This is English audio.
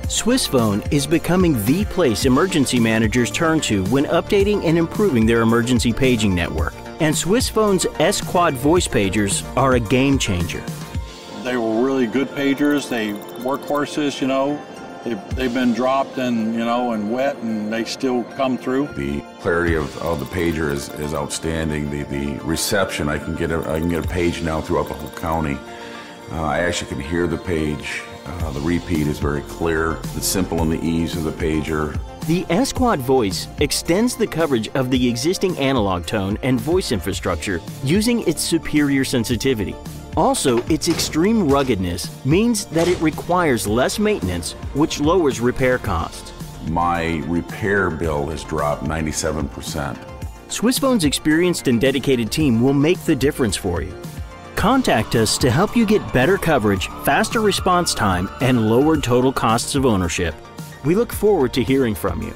Swissphone is becoming the place emergency managers turn to when updating and improving their emergency paging network. And Swissphone's s.QUAD voice pagers are a game changer. They were really good pagers. They workhorses, you know. They've been dropped and, you know, and wet, and they still come through. The clarity of the pager is outstanding. The reception, I can get a page now throughout the whole county. I actually can hear the page. The repeat is very clear. The simple and the ease of the pager. The s.QUAD voice extends the coverage of the existing analog tone and voice infrastructure using its superior sensitivity. Also, its extreme ruggedness means that it requires less maintenance, which lowers repair costs. My repair bill has dropped 97%. Swissphone's experienced and dedicated team will make the difference for you. Contact us to help you get better coverage, faster response time, and lowered total costs of ownership. We look forward to hearing from you.